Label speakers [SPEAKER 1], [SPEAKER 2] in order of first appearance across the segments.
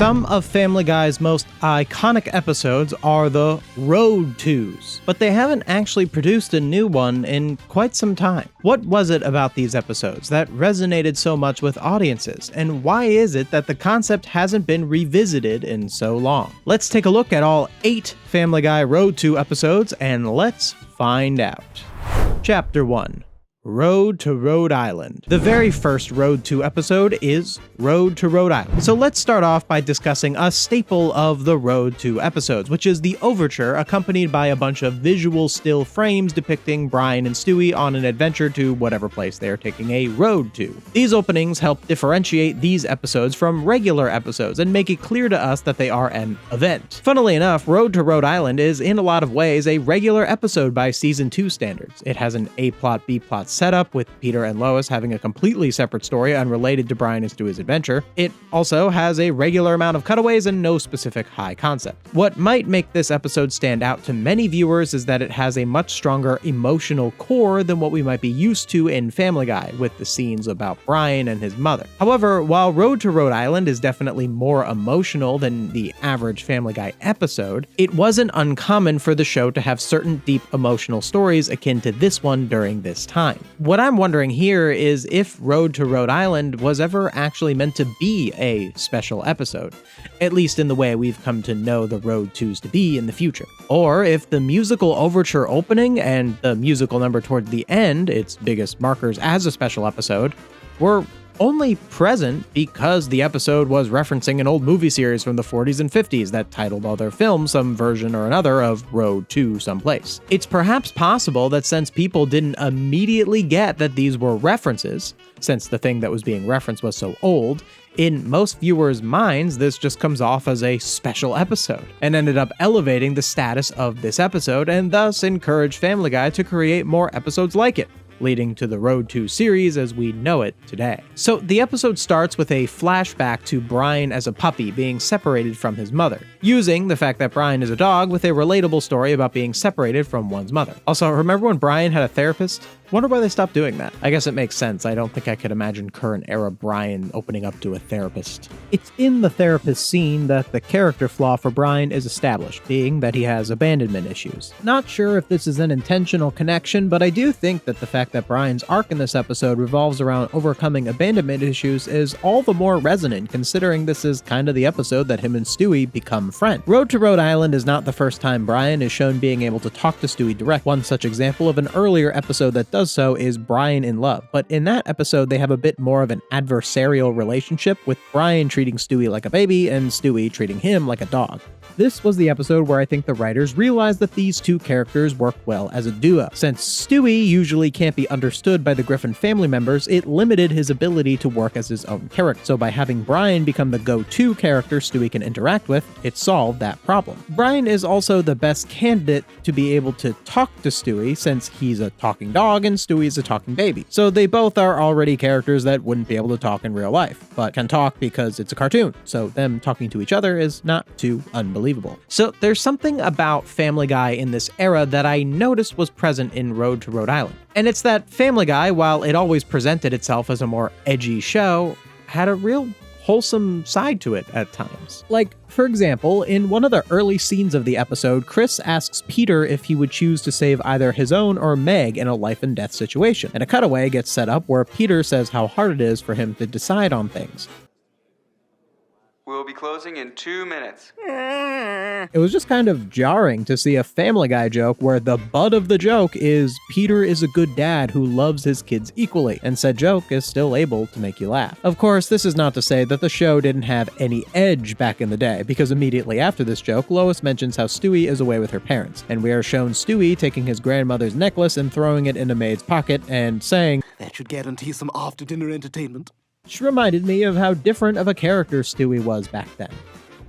[SPEAKER 1] Some of Family Guy's most iconic episodes are the Rhode 2s, but they haven't actually produced a new one in quite some time. What was it about these episodes that resonated so much with audiences, and why is it that the concept hasn't been revisited in so long? Let's take a look at all 8 Family Guy Rhode 2 episodes, and let's find out. Chapter 1. Rhode to Rhode Island. The very first Rhode 2 episode is Rhode to Rhode Island. So let's start off by discussing a staple of the Rhode 2 episodes, which is the overture accompanied by a bunch of visual still frames depicting Brian and Stewie on an adventure to whatever place they are taking a road to. These openings help differentiate these episodes from regular episodes and make it clear to us that they are an event. Funnily enough, Rhode to Rhode Island is in a lot of ways a regular episode by Season 2 standards. It has an A-plot, B-plot setup, with Peter and Lois having a completely separate story unrelated to Brian and Stewie's adventure. It also has a regular amount of cutaways and no specific high concept. What might make this episode stand out to many viewers is that it has a much stronger emotional core than what we might be used to in Family Guy, with the scenes about Brian and his mother. However, while Rhode to Rhode Island is definitely more emotional than the average Family Guy episode, it wasn't uncommon for the show to have certain deep emotional stories akin to this one during this time. What I'm wondering here is if Rhode to Rhode Island was ever actually meant to be a special episode, at least in the way we've come to know the Rhode 2s to be in the future. Or if the musical overture opening and the musical number toward the end, its biggest markers as a special episode, were only present because the episode was referencing an old movie series from the 40s and 50s that titled all their films some version or another of Rhode to someplace. It's perhaps possible that since people didn't immediately get that these were references, since the thing that was being referenced was so old, in most viewers' minds, this just comes off as a special episode, and ended up elevating the status of this episode, and thus encouraged Family Guy to create more episodes like it, leading to the Rhode 2 series as we know it today. So the episode starts with a flashback to Brian as a puppy being separated from his mother, using the fact that Brian is a dog with a relatable story about being separated from one's mother. Also, remember when Brian had a therapist? Wonder why they stopped doing that. I guess it makes sense. I don't think I could imagine current era Brian opening up to a therapist. It's in the therapist scene that the character flaw for Brian is established, being that he has abandonment issues. Not sure if this is an intentional connection, but I do think that the fact that Brian's arc in this episode revolves around overcoming abandonment issues is all the more resonant considering this is kind of the episode that him and Stewie become friends. Rhode to Rhode Island is not the first time Brian is shown being able to talk to Stewie direct. One such example of an earlier episode that does so is Brian in Love, but in that episode they have a bit more of an adversarial relationship, with Brian treating Stewie like a baby and Stewie treating him like a dog. This was the episode where I think the writers realized that these two characters work well as a duo. Since Stewie usually can't be understood by the Griffin family members, it limited his ability to work as his own character. So by having Brian become the go-to character Stewie can interact with, it solved that problem. Brian is also the best candidate to be able to talk to Stewie, since he's a talking dog and Stewie is a talking baby. So they both are already characters that wouldn't be able to talk in real life, but can talk because it's a cartoon. So them talking to each other is not too unbelievable. So there's something about Family Guy in this era that I noticed was present in Rhode to Rhode Island. And it's that Family Guy, while it always presented itself as a more edgy show, had a real wholesome side to it at times. Like, for example, in one of the early scenes of the episode, Chris asks Peter if he would choose to save either his own or Meg in a life and death situation, and a cutaway gets set up where Peter says how hard it is for him to decide on things.
[SPEAKER 2] We'll be closing in 2 minutes.
[SPEAKER 1] It was just kind of jarring to see a Family Guy joke where the butt of the joke is Peter is a good dad who loves his kids equally, and said joke is still able to make you laugh. Of course, this is not to say that the show didn't have any edge back in the day, because immediately after this joke, Lois mentions how Stewie is away with her parents, and we are shown Stewie taking his grandmother's necklace and throwing it in a maid's pocket and saying,
[SPEAKER 3] "That should guarantee some after-dinner entertainment."
[SPEAKER 1] which reminded me of how different of a character Stewie was back then.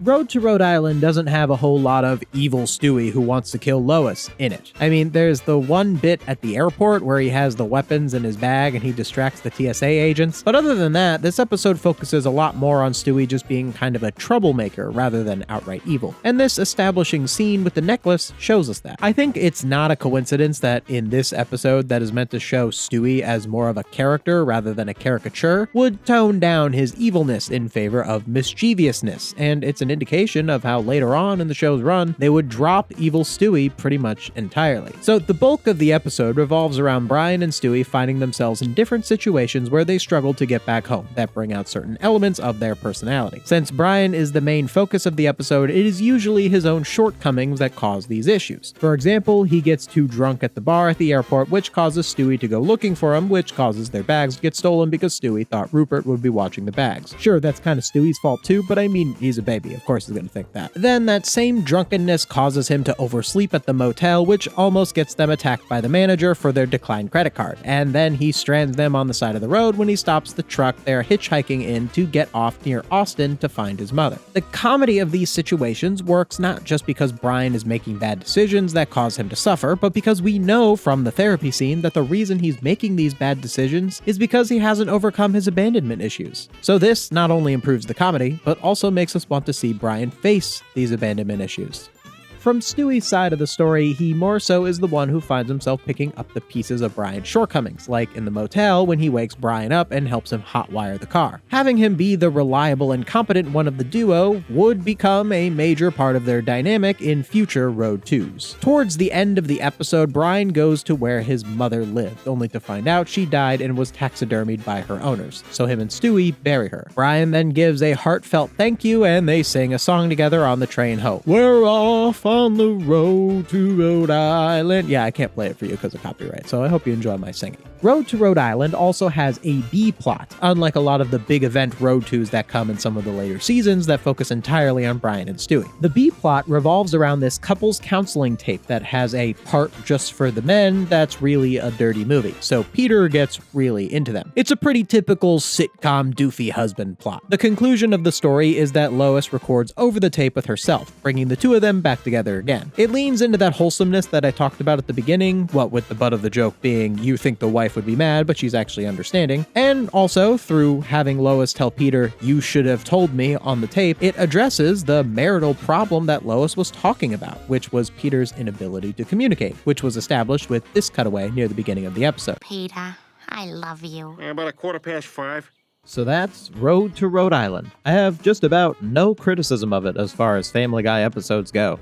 [SPEAKER 1] Road to Rhode Island doesn't have a whole lot of evil Stewie who wants to kill Lois in it. I mean, there's the one bit at the airport where he has the weapons in his bag and he distracts the TSA agents, but other than that, this episode focuses a lot more on Stewie just being kind of a troublemaker rather than outright evil. And this establishing scene with the necklace shows us that. I think it's not a coincidence that in this episode that is meant to show Stewie as more of a character rather than a caricature would tone down his evilness in favor of mischievousness, and it's an indication of how later on in the show's run they would drop evil Stewie pretty much entirely. So the bulk of the episode revolves around Brian and Stewie finding themselves in different situations where they struggle to get back home that bring out certain elements of their personality. Since Brian is the main focus of the episode, it is usually his own shortcomings that cause these issues. For example, he gets too drunk at the bar at the airport, which causes Stewie to go looking for him, which causes their bags to get stolen because Stewie thought Rupert would be watching the bags. Sure, that's kind of Stewie's fault too, but I mean, he's a baby, of course he's gonna think that. Then that same drunkenness causes him to oversleep at the motel, which almost gets them attacked by the manager for their declined credit card. And then he strands them on the side of the road when he stops the truck they're hitchhiking in to get off near Austin to find his mother. The comedy of these situations works not just because Brian is making bad decisions that cause him to suffer, but because we know from the therapy scene that the reason he's making these bad decisions is because he hasn't overcome his abandonment issues. So this not only improves the comedy, but also makes us want to see Brian face these abandonment issues. From Stewie's side of the story, he more so is the one who finds himself picking up the pieces of Brian's shortcomings, like in the motel when he wakes Brian up and helps him hotwire the car. Having him be the reliable and competent one of the duo would become a major part of their dynamic in future Road 2s. Towards the end of the episode, Brian goes to where his mother lived, only to find out she died and was taxidermied by her owners, so him and Stewie bury her. Brian then gives a heartfelt thank you and they sing a song together on the train home. We're off on the road to Rhode Island. Yeah, I can't play it for you because of copyright, so I hope you enjoy my singing. Road to Rhode Island also has a B plot, unlike a lot of the big event Road 2s that come in some of the later seasons that focus entirely on Brian and Stewie. The B plot revolves around this couples counseling tape that has a part just for the men that's really a dirty movie, so Peter gets really into them. It's a pretty typical sitcom doofy husband plot. The conclusion of the story is that Lois records over the tape with herself, bringing the two of them back together again. It leans into that wholesomeness that I talked about at the beginning, what with the butt of the joke being you think the wife would be mad, but she's actually understanding. And also, through having Lois tell Peter, "You should have told me" on the tape, it addresses the marital problem that Lois was talking about, which was Peter's inability to communicate, which was established with this cutaway near the beginning of the episode.
[SPEAKER 3] Peter, I love you.
[SPEAKER 4] About 5:15.
[SPEAKER 1] So that's Road to Rhode Island. I have just about no criticism of it as far as Family Guy episodes go.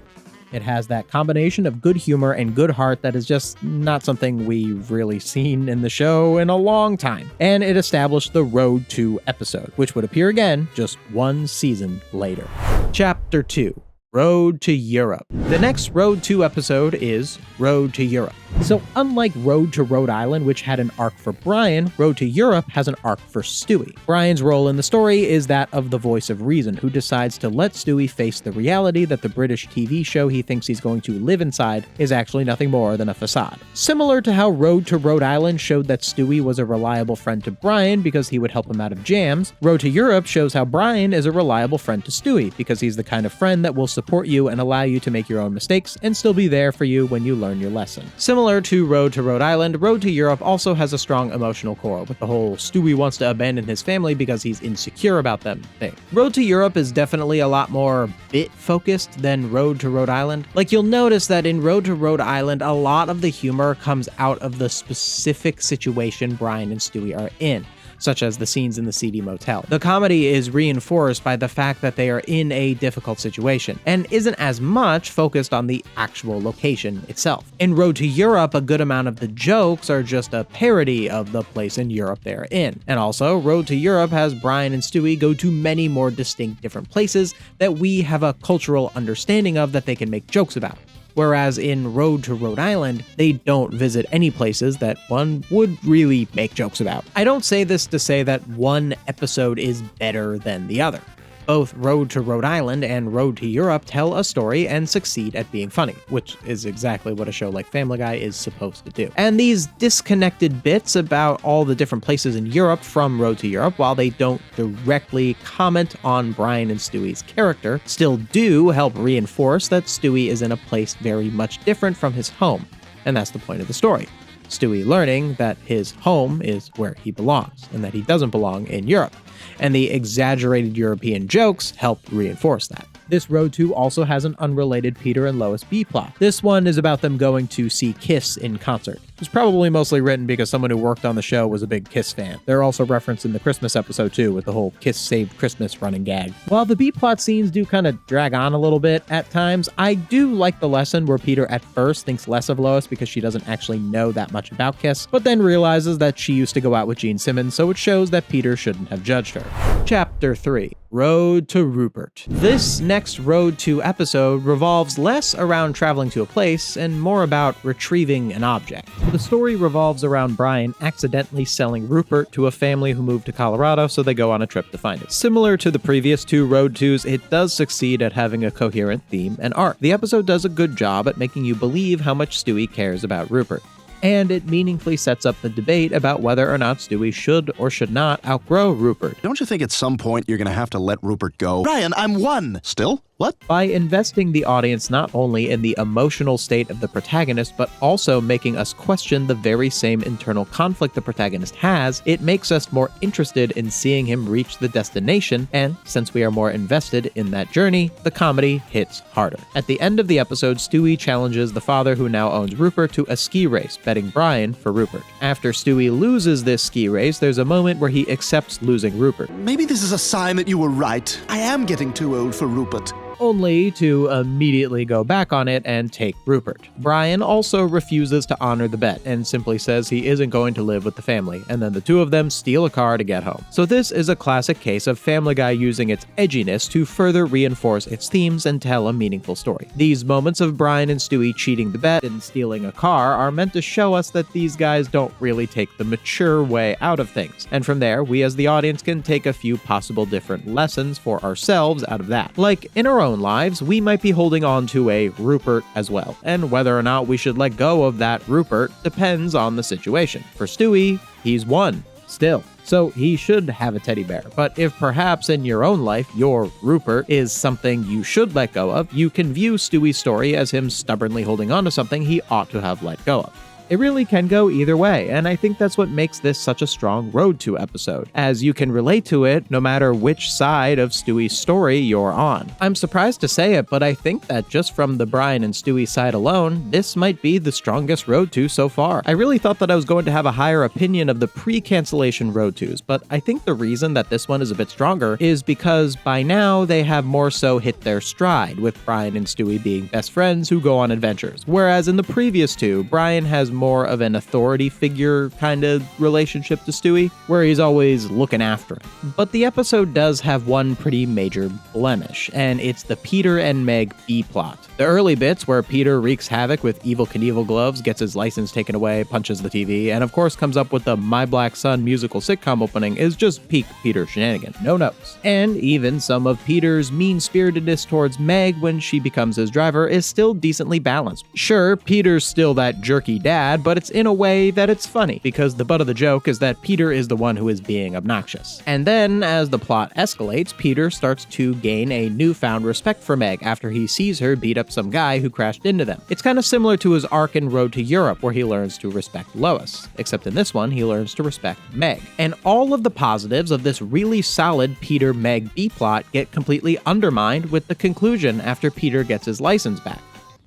[SPEAKER 1] It has that combination of good humor and good heart that is just not something we've really seen in the show in a long time. And it established the Road 2 episode, which would appear again just one season later. Chapter 2. Road to Europe. The next Road 2 episode is Road to Europe. So unlike Road to Rhode Island, which had an arc for Brian, Road to Europe has an arc for Stewie. Brian's role in the story is that of the voice of reason, who decides to let Stewie face the reality that the British TV show he thinks he's going to live inside is actually nothing more than a facade. Similar to how Road to Rhode Island showed that Stewie was a reliable friend to Brian because he would help him out of jams, Road to Europe shows how Brian is a reliable friend to Stewie because he's the kind of friend that will support you and allow you to make your own mistakes and still be there for you when you learn your lesson. Similar to Road to Rhode Island, Road to Europe also has a strong emotional core with the whole Stewie wants to abandon his family because he's insecure about them thing. Road to Europe is definitely a lot more bit-focused than Road to Rhode Island. Like, you'll notice that in Road to Rhode Island, a lot of the humor comes out of the specific situation Brian and Stewie are in, such as the scenes in the seedy motel. The comedy is reinforced by the fact that they are in a difficult situation, and isn't as much focused on the actual location itself. In Road to Europe, a good amount of the jokes are just a parody of the place in Europe they're in. And also, Road to Europe has Brian and Stewie go to many more distinct different places that we have a cultural understanding of that they can make jokes about. Whereas in Road to Rhode Island, they don't visit any places that one would really make jokes about. I don't say this to say that one episode is better than the other, Both Road to Rhode Island and Road to Europe tell a story and succeed at being funny, which is exactly what a show like Family Guy is supposed to do. And these disconnected bits about all the different places in Europe from Road to Europe, while they don't directly comment on Brian and Stewie's character, still do help reinforce that Stewie is in a place very much different from his home. And that's the point of the story. Stewie learning that his home is where he belongs, and that he doesn't belong in Europe. And the exaggerated European jokes help reinforce that. This Road 2 also has an unrelated Peter and Lois B-plot. This one is about them going to see Kiss in concert. It was probably mostly written because someone who worked on the show was a big Kiss fan. They're also referenced in the Christmas episode too, with the whole Kiss Saved Christmas running gag. While the B-plot scenes do kind of drag on a little bit at times, I do like the lesson where Peter at first thinks less of Lois because she doesn't actually know that much about Kiss, but then realizes that she used to go out with Gene Simmons, so it shows that Peter shouldn't have judged her. Chapter 3. Road to Rupert. This next Road 2 episode revolves less around traveling to a place and more about retrieving an object. The story revolves around Brian accidentally selling Rupert to a family who moved to Colorado, so they go on a trip to find it. Similar to the previous two Road 2s, it does succeed at having a coherent theme and arc. The episode does a good job at making you believe how much Stewie cares about Rupert. And it meaningfully sets up the debate about whether or not Stewie should or should not outgrow Rupert.
[SPEAKER 4] Don't you think at some point you're gonna have to let Rupert go? Brian, I'm one! Still? What?
[SPEAKER 1] By investing the audience not only in the emotional state of the protagonist, but also making us question the very same internal conflict the protagonist has, it makes us more interested in seeing him reach the destination, and since we are more invested in that journey, the comedy hits harder. At the end of the episode, Stewie challenges the father who now owns Rupert to a ski race, betting Brian for Rupert. After Stewie loses this ski race, there's a moment where he accepts losing Rupert.
[SPEAKER 4] Maybe this is a sign that you were right. I am getting too old for Rupert.
[SPEAKER 1] Only to immediately go back on it and take Rupert. Brian also refuses to honor the bet and simply says he isn't going to live with the family, and then the two of them steal a car to get home. So this is a classic case of Family Guy using its edginess to further reinforce its themes and tell a meaningful story. These moments of Brian and Stewie cheating the bet and stealing a car are meant to show us that these guys don't really take the mature way out of things, and from there, we as the audience can take a few possible different lessons for ourselves out of that. Like, in our own lives, we might be holding on to a Rupert as well, and whether or not we should let go of that Rupert depends on the situation. For Stewie, he's one, still. So he should have a teddy bear. But if perhaps in your own life, your Rupert is something you should let go of, you can view Stewie's story as him stubbornly holding on to something he ought to have let go of. It really can go either way, and I think that's what makes this such a strong Road 2 episode, as you can relate to it no matter which side of Stewie's story you're on. I'm surprised to say it, but I think that just from the Brian and Stewie side alone, this might be the strongest Road 2 so far. I really thought that I was going to have a higher opinion of the pre-cancellation Road 2s, but I think the reason that this one is a bit stronger is because by now they have more so hit their stride, with Brian and Stewie being best friends who go on adventures, whereas in the previous two, Brian has more of an authority figure kind of relationship to Stewie, where he's always looking after him. But the episode does have one pretty major blemish, and it's the Peter and Meg B-plot. The early bits where Peter wreaks havoc with Evel Knievel gloves, gets his license taken away, punches the TV, and of course comes up with the My Black Son musical sitcom opening is just peak Peter shenanigan, no notes. And even some of Peter's mean-spiritedness towards Meg when she becomes his driver is still decently balanced. Sure, Peter's still that jerky dad, but it's in a way that it's funny, because the butt of the joke is that Peter is the one who is being obnoxious. And then, as the plot escalates, Peter starts to gain a newfound respect for Meg after he sees her beat up some guy who crashed into them. It's kind of similar to his arc in Road to Europe, where he learns to respect Lois, except in this one, he learns to respect Meg. And all of the positives of this really solid Peter-Meg B-plot get completely undermined with the conclusion after Peter gets his license back.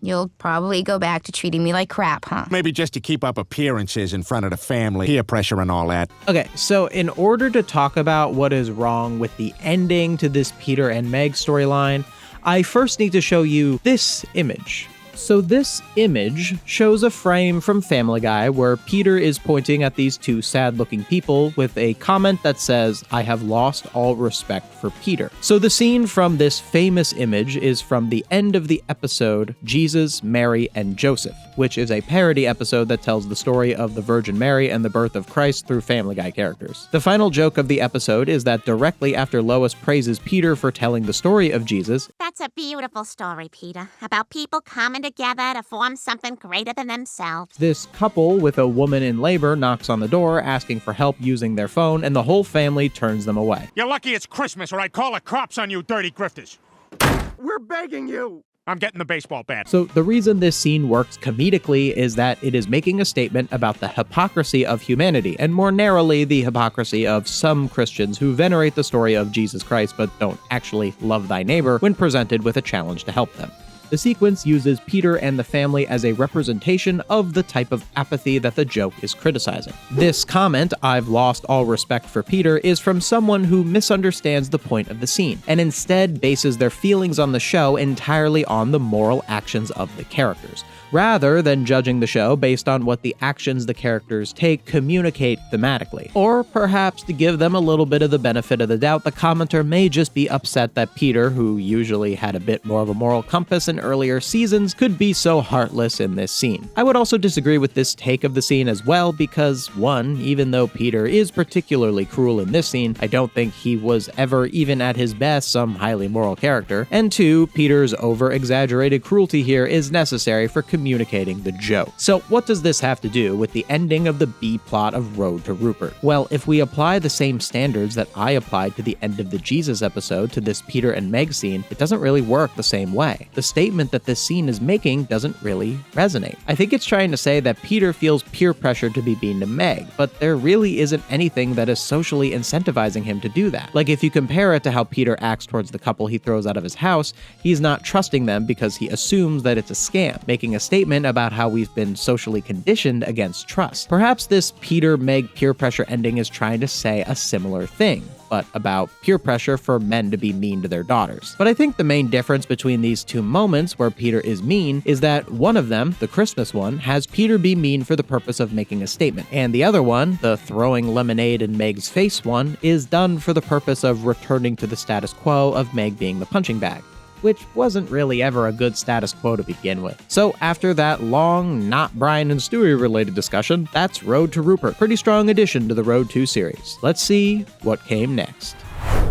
[SPEAKER 3] You'll probably go back to treating me like crap, huh?
[SPEAKER 5] Maybe just to keep up appearances in front of the family, peer pressure and all that.
[SPEAKER 1] Okay, so in order to talk about what is wrong with the ending to this Peter and Meg storyline, I first need to show you this image. So this image shows a frame from Family Guy where Peter is pointing at these two sad-looking people with a comment that says, "I have lost all respect for Peter." So the scene from this famous image is from the end of the episode Jesus, Mary, and Joseph, which is a parody episode that tells the story of the Virgin Mary and the birth of Christ through Family Guy characters. The final joke of the episode is that directly after Lois praises Peter for telling the story of Jesus,
[SPEAKER 6] "That's a beautiful story, Peter, about people coming together to form something greater than themselves."
[SPEAKER 1] this couple with a woman in labor knocks on the door asking for help using their phone, and the whole family turns them away.
[SPEAKER 5] You're lucky it's Christmas or I'd call the cops on you dirty grifters.
[SPEAKER 7] We're begging you.
[SPEAKER 5] I'm getting the baseball bat.
[SPEAKER 1] So the reason this scene works comedically is that it is making a statement about the hypocrisy of humanity, and more narrowly, the hypocrisy of some Christians who venerate the story of Jesus Christ but don't actually love thy neighbor when presented with a challenge to help them. The sequence uses Peter and the family as a representation of the type of apathy that the joke is criticizing. This comment, "I've lost all respect for Peter," is from someone who misunderstands the point of the scene, and instead bases their feelings on the show entirely on the moral actions of the characters, rather than judging the show based on what the actions the characters take communicate thematically. Or perhaps to give them a little bit of the benefit of the doubt, the commenter may just be upset that Peter, who usually had a bit more of a moral compass in earlier seasons, could be so heartless in this scene. I would also disagree with this take of the scene as well because, one, even though Peter is particularly cruel in this scene, I don't think he was ever, even at his best, some highly moral character, and two, Peter's over-exaggerated cruelty here is necessary for communicating the joke. So what does this have to do with the ending of the B-plot of Rhode to Rupert? Well, if we apply the same standards that I applied to the end of the Jesus episode to this Peter and Meg scene, it doesn't really work the same way. The statement that this scene is making doesn't really resonate. I think it's trying to say that Peter feels peer pressure to be mean to Meg, but there really isn't anything that is socially incentivizing him to do that. Like if you compare it to how Peter acts towards the couple he throws out of his house, he's not trusting them because he assumes that it's a scam, making a statement about how we've been socially conditioned against trust. Perhaps this Peter-Meg peer pressure ending is trying to say a similar thing, but about peer pressure for men to be mean to their daughters. But I think the main difference between these two moments where Peter is mean is that one of them, the Christmas one, has Peter be mean for the purpose of making a statement, and the other one, the throwing lemonade in Meg's face one, is done for the purpose of returning to the status quo of Meg being the punching bag, which wasn't really ever a good status quo to begin with. So after that long, not Brian and Stewie related discussion, that's Rhode to Rupert. Pretty strong addition to the Rhode 2 series. Let's see what came next.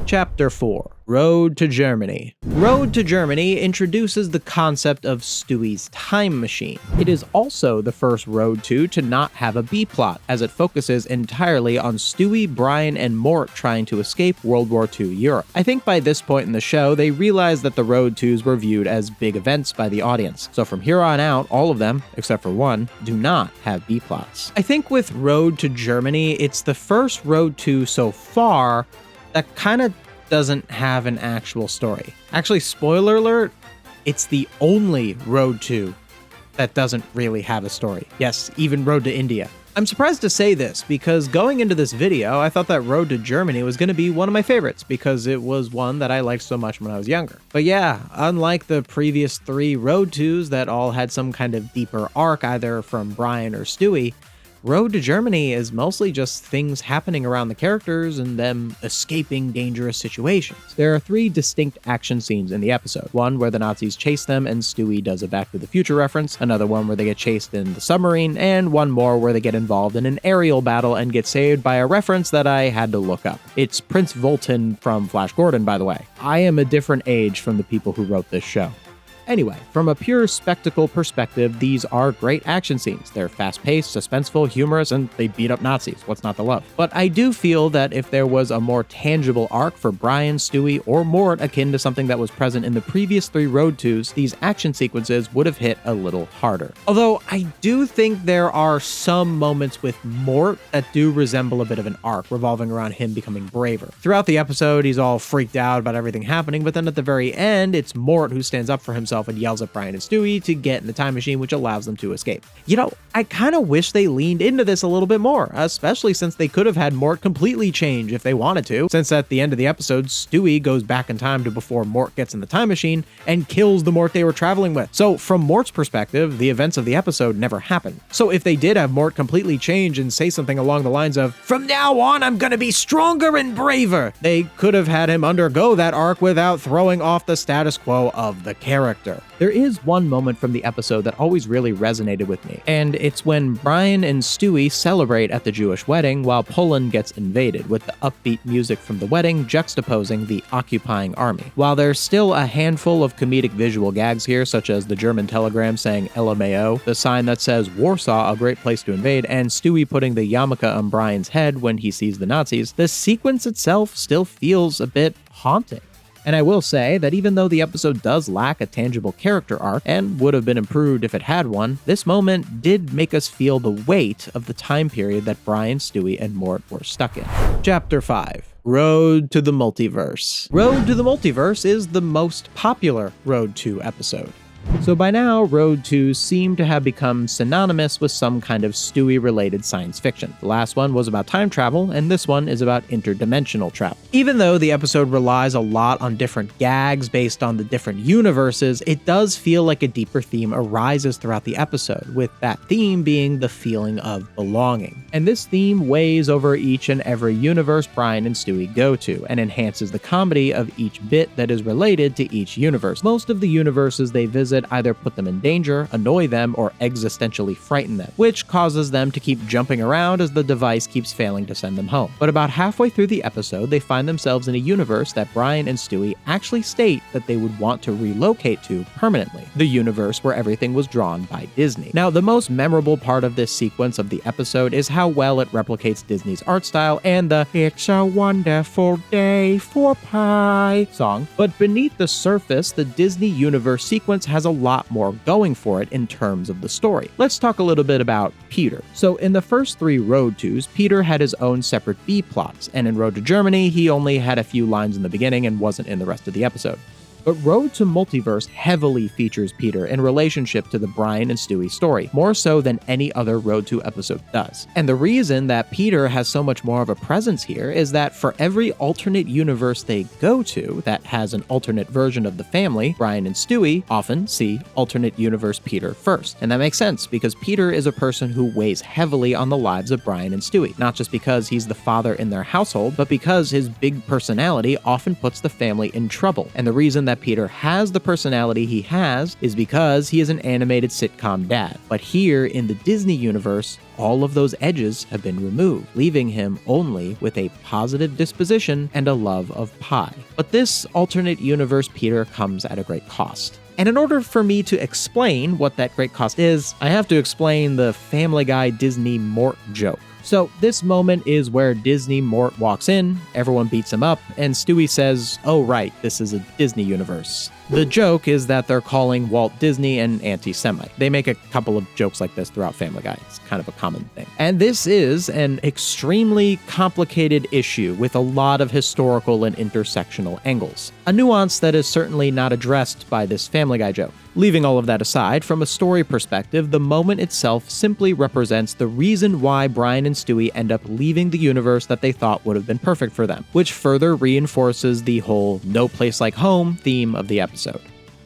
[SPEAKER 1] Chapter 4. Rhode to Germany. Rhode to Germany introduces the concept of Stewie's time machine. It is also the first Rhode 2 to not have a B-plot, as it focuses entirely on Stewie, Brian, and Mort trying to escape World War II Europe. I think by this point in the show, they realized that the Rhode 2s were viewed as big events by the audience. So from here on out, all of them, except for one, do not have B-plots. I think with Rhode to Germany, it's the first Rhode 2 so far that kind of doesn't have an actual story. Actually, spoiler alert, it's the only Rhode 2 that doesn't really have a story. Yes, even Rhode to India. I'm surprised to say this because going into this video, I thought that Rhode to Germany was going to be one of my favorites because it was one that I liked so much when I was younger. But yeah, unlike the previous 3 Rhode 2s that all had some kind of deeper arc either from Brian or Stewie, Rhode to Germany is mostly just things happening around the characters and them escaping dangerous situations. There are 3 distinct action scenes in the episode. One where the Nazis chase them and Stewie does a Back to the Future reference, another one where they get chased in the submarine, and one more where they get involved in an aerial battle and get saved by a reference that I had to look up. It's Prince Volton from Flash Gordon, by the way. I am a different age from the people who wrote this show. Anyway, from a pure spectacle perspective, these are great action scenes. They're fast-paced, suspenseful, humorous, and they beat up Nazis. What's not to love? But I do feel that if there was a more tangible arc for Brian, Stewie, or Mort akin to something that was present in the previous 3 Rhode 2s, these action sequences would have hit a little harder. Although I do think there are some moments with Mort that do resemble a bit of an arc, revolving around him becoming braver. Throughout the episode, he's all freaked out about everything happening, but then at the very end, it's Mort who stands up for himself himself and yells at Brian and Stewie to get in the time machine, which allows them to escape. You know, I kind of wish they leaned into this a little bit more, especially since they could have had Mort completely change if they wanted to, since at the end of the episode, Stewie goes back in time to before Mort gets in the time machine and kills the Mort they were traveling with. So from Mort's perspective, the events of the episode never happened. So if they did have Mort completely change and say something along the lines of, "From now on, I'm gonna be stronger and braver," they could have had him undergo that arc without throwing off the status quo of the character. There is one moment from the episode that always really resonated with me, and it's when Brian and Stewie celebrate at the Jewish wedding while Poland gets invaded, with the upbeat music from the wedding juxtaposing the occupying army. While there's still a handful of comedic visual gags here, such as the German telegram saying LMAO, the sign that says Warsaw, a great place to invade, and Stewie putting the yarmulke on Brian's head when he sees the Nazis, the sequence itself still feels a bit haunting. And I will say that even though the episode does lack a tangible character arc, and would have been improved if it had one, this moment did make us feel the weight of the time period that Brian, Stewie, and Mort were stuck in. Chapter 5. Rhode to the Multiverse. Rhode to the Multiverse is the most popular Rhode 2 episode. So by now, Rhode 2 seem to have become synonymous with some kind of Stewie-related science fiction. The last one was about time travel, and this one is about interdimensional travel. Even though the episode relies a lot on different gags based on the different universes, it does feel like a deeper theme arises throughout the episode, with that theme being the feeling of belonging. And this theme weighs over each and every universe Brian and Stewie go to, and enhances the comedy of each bit that is related to each universe. Most of the universes they visit either put them in danger, annoy them, or existentially frighten them, which causes them to keep jumping around as the device keeps failing to send them home. But about halfway through the episode, they find themselves in a universe that Brian and Stewie actually state that they would want to relocate to permanently, the universe where everything was drawn by Disney. Now, the most memorable part of this sequence of the episode is how well it replicates Disney's art style and the "It's a Wonderful Day for Pie" song. But beneath the surface, the Disney universe sequence has a lot more going for it in terms of the story. Let's talk a little bit about Peter. So in the first 3 Rhode 2s, Peter had his own separate B-plots, and in Rhode to Germany, he only had a few lines in the beginning and wasn't in the rest of the episode. But Rhode to Multiverse heavily features Peter in relationship to the Brian and Stewie story, more so than any other Rhode 2 episode does. And the reason that Peter has so much more of a presence here is that for every alternate universe they go to that has an alternate version of the family, Brian and Stewie often see alternate universe Peter first. And that makes sense, because Peter is a person who weighs heavily on the lives of Brian and Stewie, not just because he's the father in their household, but because his big personality often puts the family in trouble. And the reason that Peter has the personality he has is because he is an animated sitcom dad. But here in the Disney universe, all of those edges have been removed, leaving him only with a positive disposition and a love of pie. But this alternate universe Peter comes at a great cost. And in order for me to explain what that great cost is, I have to explain the Family Guy Disney Mort joke. So this moment is where Disney Mort walks in, everyone beats him up, and Stewie says, "Oh right, this is a Disney universe." The joke is that they're calling Walt Disney an anti-Semite. They make a couple of jokes like this throughout Family Guy. It's kind of a common thing. And this is an extremely complicated issue with a lot of historical and intersectional angles. A nuance that is certainly not addressed by this Family Guy joke. Leaving all of that aside, from a story perspective, the moment itself simply represents the reason why Brian and Stewie end up leaving the universe that they thought would have been perfect for them, which further reinforces the whole "no place like home" theme of the episode.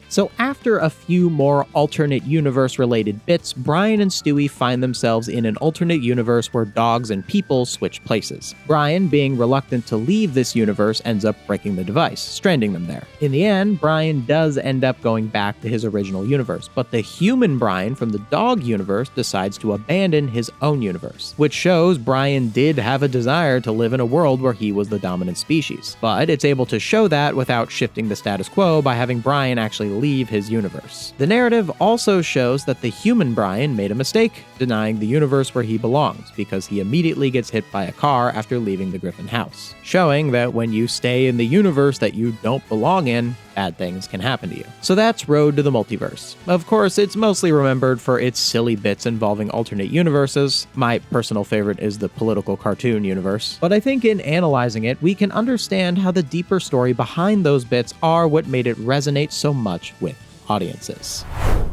[SPEAKER 1] So after a few more alternate universe-related bits, Brian and Stewie find themselves in an alternate universe where dogs and people switch places. Brian, being reluctant to leave this universe, ends up breaking the device, stranding them there. In the end, Brian does end up going back to his original universe, but the human Brian from the dog universe decides to abandon his own universe, which shows Brian did have a desire to live in a world where he was the dominant species. But it's able to show that without shifting the status quo by having Brian actually leave his universe. The narrative also shows that the human Brian made a mistake, denying the universe where he belongs, because he immediately gets hit by a car after leaving the Griffin house, showing that when you stay in the universe that you don't belong in, bad things can happen to you. So that's Rhode to the Multiverse. Of course, it's mostly remembered for its silly bits involving alternate universes. My personal favorite is the political cartoon universe. But I think in analyzing it, we can understand how the deeper story behind those bits are what made it resonate so much with audiences.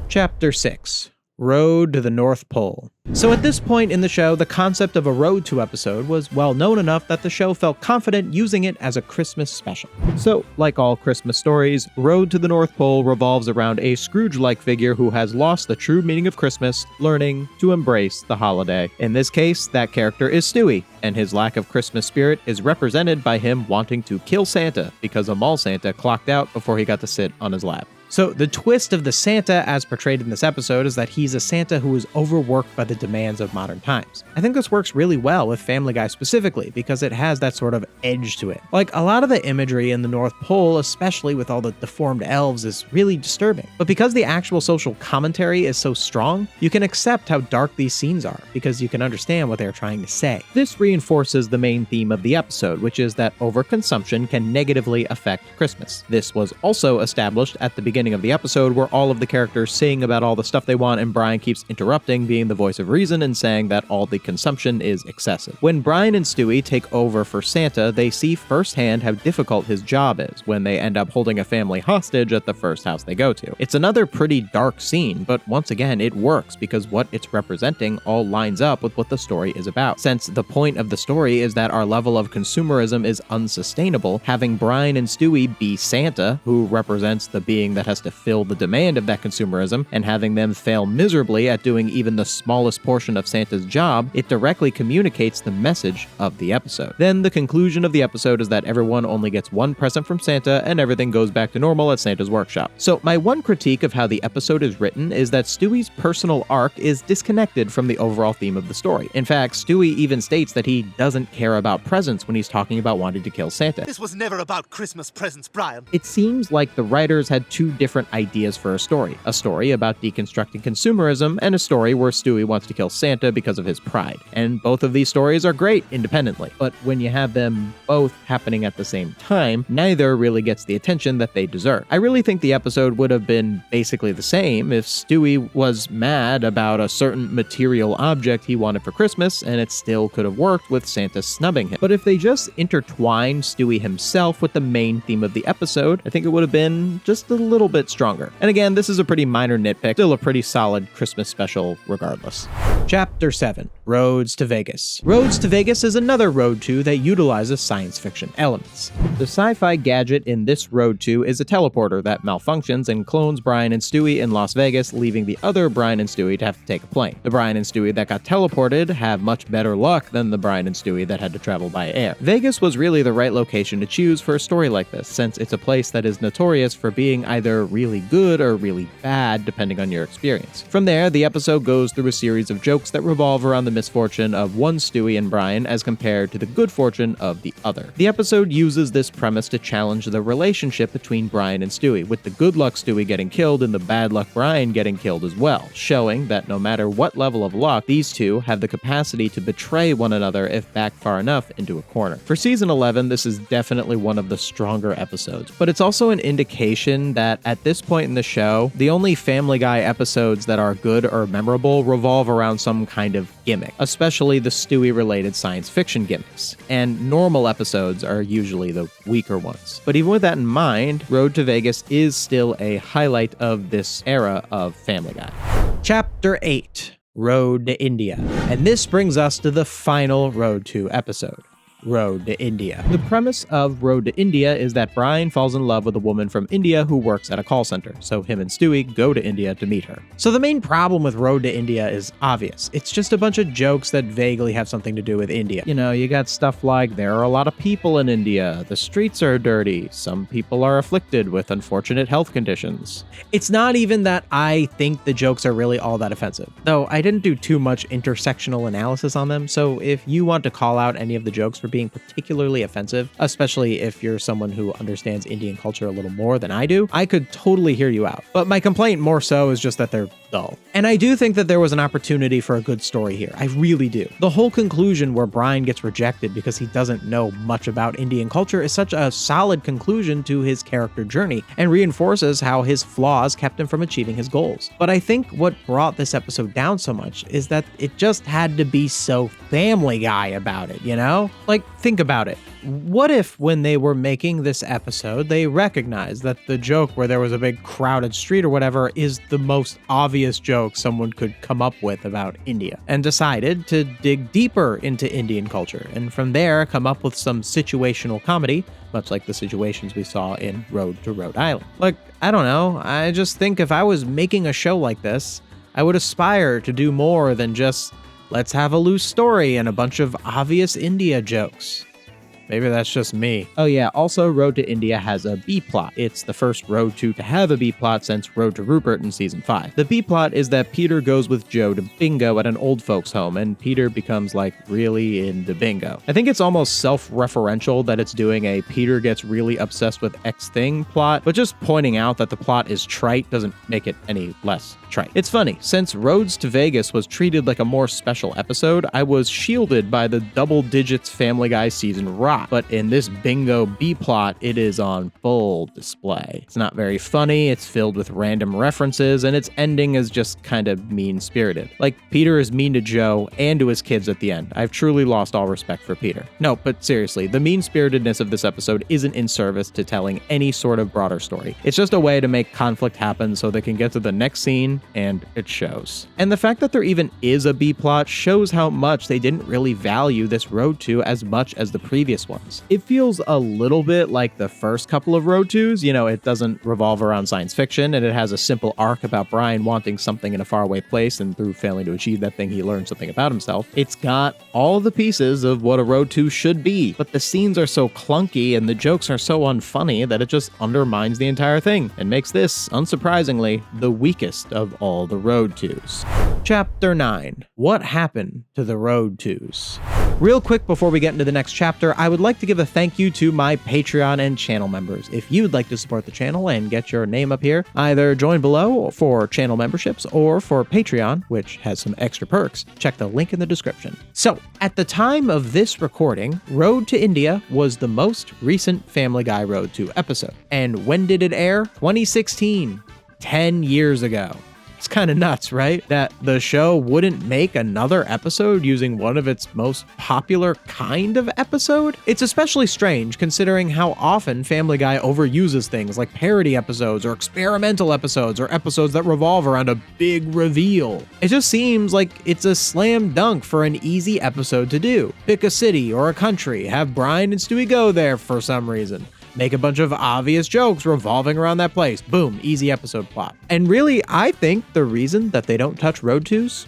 [SPEAKER 1] Chapter 6. Road to the North Pole. So at this point in the show, the concept of a Road to episode was well known enough that the show felt confident using it as a Christmas special. So, like all Christmas stories, Road to the North Pole revolves around a Scrooge-like figure who has lost the true meaning of Christmas, learning to embrace the holiday. In this case, that character is Stewie, and his lack of Christmas spirit is represented by him wanting to kill Santa because a mall Santa clocked out before he got to sit on his lap. So the twist of the Santa as portrayed in this episode is that he's a Santa who is overworked by the demands of modern times. I think this works really well with Family Guy specifically because it has that sort of edge to it. Like, a lot of the imagery in the North Pole, especially with all the deformed elves, is really disturbing. But because the actual social commentary is so strong, you can accept how dark these scenes are because you can understand what they're trying to say. This reinforces the main theme of the episode, which is that overconsumption can negatively affect Christmas. This was also established at the beginning of the episode, where all of the characters sing about all the stuff they want and Brian keeps interrupting, being the voice of reason and saying that all the consumption is excessive. When Brian and Stewie take over for Santa, they see firsthand how difficult his job is when they end up holding a family hostage at the first house they go to. It's another pretty dark scene, but once again, it works because what it's representing all lines up with what the story is about. Since the point of the story is that our level of consumerism is unsustainable, having Brian and Stewie be Santa, who represents the being that has to fill the demand of that consumerism, and having them fail miserably at doing even the smallest portion of Santa's job, it directly communicates the message of the episode. Then the conclusion of the episode is that everyone only gets one present from Santa and everything goes back to normal at Santa's workshop. So my one critique of how the episode is written is that Stewie's personal arc is disconnected from the overall theme of the story. In fact, Stewie even states that he doesn't care about presents when he's talking about wanting to kill Santa.
[SPEAKER 8] This was never about Christmas presents, Brian.
[SPEAKER 1] It seems like the writers had two different ideas for a story about deconstructing consumerism and a story where Stewie wants to kill Santa because of his pride. And both of these stories are great independently, but when you have them both happening at the same time, neither really gets the attention that they deserve. I really think the episode would have been basically the same if Stewie was mad about a certain material object he wanted for Christmas, and it still could have worked with Santa snubbing him. But if they just intertwined Stewie himself with the main theme of the episode, I think it would have been just a little bit stronger. And again, this is a pretty minor nitpick, still a pretty solid Christmas special regardless. Chapter 7. Roads to Vegas. Roads to Vegas is another Road to that utilizes science fiction elements. The sci-fi gadget in this Road to is a teleporter that malfunctions and clones Brian and Stewie in Las Vegas, leaving the other Brian and Stewie to have to take a plane. The Brian and Stewie that got teleported have much better luck than the Brian and Stewie that had to travel by air. Vegas was really the right location to choose for a story like this, since it's a place that is notorious for being either really good or really bad, depending on your experience. From there, the episode goes through a series of jokes that revolve around the misfortune of one Stewie and Brian as compared to the good fortune of the other. The episode uses this premise to challenge the relationship between Brian and Stewie, with the good luck Stewie getting killed and the bad luck Brian getting killed as well, showing that no matter what level of luck, these two have the capacity to betray one another if backed far enough into a corner. For season 11, this is definitely one of the stronger episodes, but it's also an indication that at this point in the show, the only Family Guy episodes that are good or memorable revolve around some kind of gimmick, especially the Stewie-related science fiction gimmicks, and normal episodes are usually the weaker ones. But even with that in mind, Road to Vegas is still a highlight of this era of Family Guy. Chapter 8. Road to India. And this brings us to the final Road to episode. Road to India. The premise of Road to India is that Brian falls in love with a woman from India who works at a call center, so him and Stewie go to India to meet her. So the main problem with Road to India is obvious. It's just a bunch of jokes that vaguely have something to do with India. You know, you got stuff like, there are a lot of people in India, the streets are dirty, some people are afflicted with unfortunate health conditions. It's not even that I think the jokes are really all that offensive, though I didn't do too much intersectional analysis on them, so if you want to call out any of the jokes for being particularly offensive, especially if you're someone who understands Indian culture a little more than I do, I could totally hear you out. But my complaint more so is just that they're dull. And I do think that there was an opportunity for a good story here. I really do. The whole conclusion where Brian gets rejected because he doesn't know much about Indian culture is such a solid conclusion to his character journey and reinforces how his flaws kept him from achieving his goals. But I think what brought this episode down so much is that it just had to be so Family Guy about it, you know? Like, Like, think about it. What if when they were making this episode, they recognized that the joke where there was a big crowded street or whatever is the most obvious joke someone could come up with about India, and decided to dig deeper into Indian culture, and from there come up with some situational comedy, much like the situations we saw in Rhode to Rhode Island. Like, I don't know, I just think if I was making a show like this, I would aspire to do more than just, let's have a loose story and a bunch of obvious India jokes. Maybe that's just me. Oh yeah, also Rhode to India has a B-plot. It's the first Rhode 2 to have a B-plot since Rhode to Rupert in season 5. The B-plot is that Peter goes with Joe to bingo at an old folks home, and Peter becomes like really into bingo. I think it's almost self-referential that it's doing a Peter gets really obsessed with X thing plot, but just pointing out that the plot is trite doesn't make it any less trite. It's funny, since Rhodes to Vegas was treated like a more special episode, I was shielded by the double digits Family Guy season rock. But in this bingo B-plot, it is on full display. It's not very funny, it's filled with random references, and its ending is just kind of mean-spirited. Like, Peter is mean to Joe and to his kids at the end. I've truly lost all respect for Peter. No, but seriously, the mean-spiritedness of this episode isn't in service to telling any sort of broader story. It's just a way to make conflict happen so they can get to the next scene, and it shows. And the fact that there even is a B-plot shows how much they didn't really value this Rhode 2 as much as the previous ones. It feels a little bit like the first couple of Rhode 2s. You know, it doesn't revolve around science fiction, and it has a simple arc about Brian wanting something in a faraway place, and through failing to achieve that thing, he learns something about himself. It's got all the pieces of what a Rhode 2 should be, but the scenes are so clunky and the jokes are so unfunny that it just undermines the entire thing, and makes this, unsurprisingly, the weakest of all the Rhode 2s. Chapter 9. What happened to the Rhode 2s? Real quick before we get into the next chapter, I would like to give a thank you to my Patreon and channel members. If you'd like to support the channel and get your name up here, either join below for channel memberships or for Patreon, which has some extra perks. Check the link in the description. So, at the time of this recording, Rhode to India was the most recent Family Guy Rhode 2 episode. And when did it air? 2016. 10 years ago. It's kind of nuts, right? That the show wouldn't make another episode using one of its most popular kind of episode? It's especially strange considering how often Family Guy overuses things like parody episodes or experimental episodes or episodes that revolve around a big reveal. It just seems like it's a slam dunk for an easy episode to do. Pick a city or a country, have Brian and Stewie go there for some reason. Make a bunch of obvious jokes revolving around that place. Boom, easy episode plot. And really, I think the reason that they don't touch Rhode 2s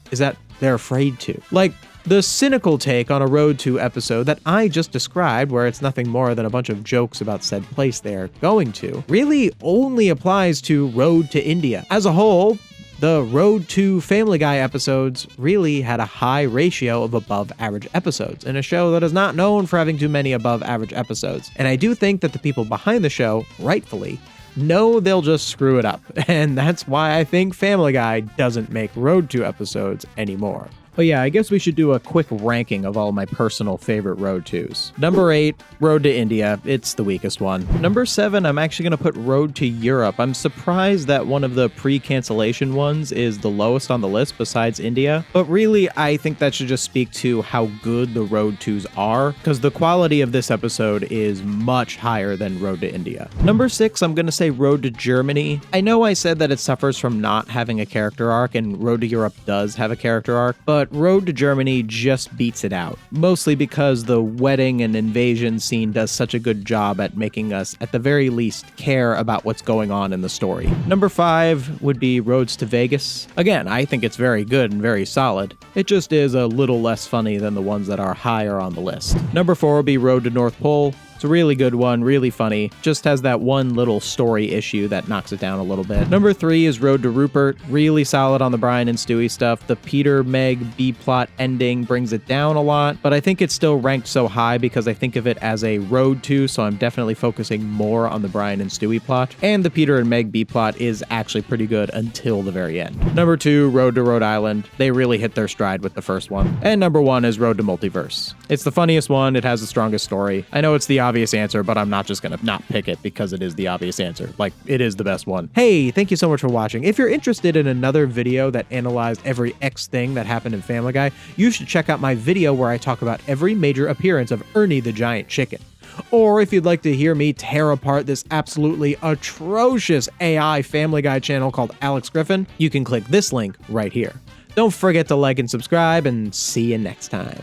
[SPEAKER 1] is that they're afraid to. Like, the cynical take on a Rhode 2 episode that I just described, where it's nothing more than a bunch of jokes about said place they're going to, really only applies to Rhode to India. As a whole, the Rhode 2 Family Guy episodes really had a high ratio of above average episodes in a show that is not known for having too many above average episodes. And I do think that the people behind the show, rightfully, know they'll just screw it up. And that's why I think Family Guy doesn't make Rhode 2 episodes anymore. But yeah, I guess we should do a quick ranking of all my personal favorite Rhode 2s. Number 8, Rhode to India. It's the weakest one. Number 7, I'm actually going to put Rhode to Europe. I'm surprised that one of the pre-cancellation ones is the lowest on the list besides India. But really, I think that should just speak to how good the Rhode 2s are, because the quality of this episode is much higher than Rhode to India. Number 6, I'm going to say Rhode to Germany. I know I said that it suffers from not having a character arc, and Rhode to Europe does have a character arc, but Rhode to Germany just beats it out, mostly because the wedding and invasion scene does such a good job at making us, at the very least, care about what's going on in the story. Number 5 would be Rhodes to Vegas. Again, I think it's very good and very solid. It just is a little less funny than the ones that are higher on the list. Number 4 would be Rhode to North Pole. It's a really good one, really funny. Just has that one little story issue that knocks it down a little bit. Number 3 is Rhode to Rupert. Really solid on the Brian and Stewie stuff. The Peter, Meg, B-plot ending brings it down a lot, but I think it's still ranked so high because I think of it as a Rhode 2, so I'm definitely focusing more on the Brian and Stewie plot. And the Peter and Meg B-plot is actually pretty good until the very end. Number 2, Rhode to Rhode Island. They really hit their stride with the first one. And number 1 is Rhode to Multiverse. It's the funniest one. It has the strongest story. I know it's the obvious answer, but I'm not just gonna not pick it because it is the obvious answer. Like, it is the best one. Hey, thank you so much for watching. If you're interested in another video that analyzed every X thing that happened in Family Guy, you should check out my video where I talk about every major appearance of Ernie the Giant Chicken. Or if you'd like to hear me tear apart this absolutely atrocious AI Family Guy channel called Alex Griffin, you can click this link right here. Don't forget to like and subscribe, and see you next time.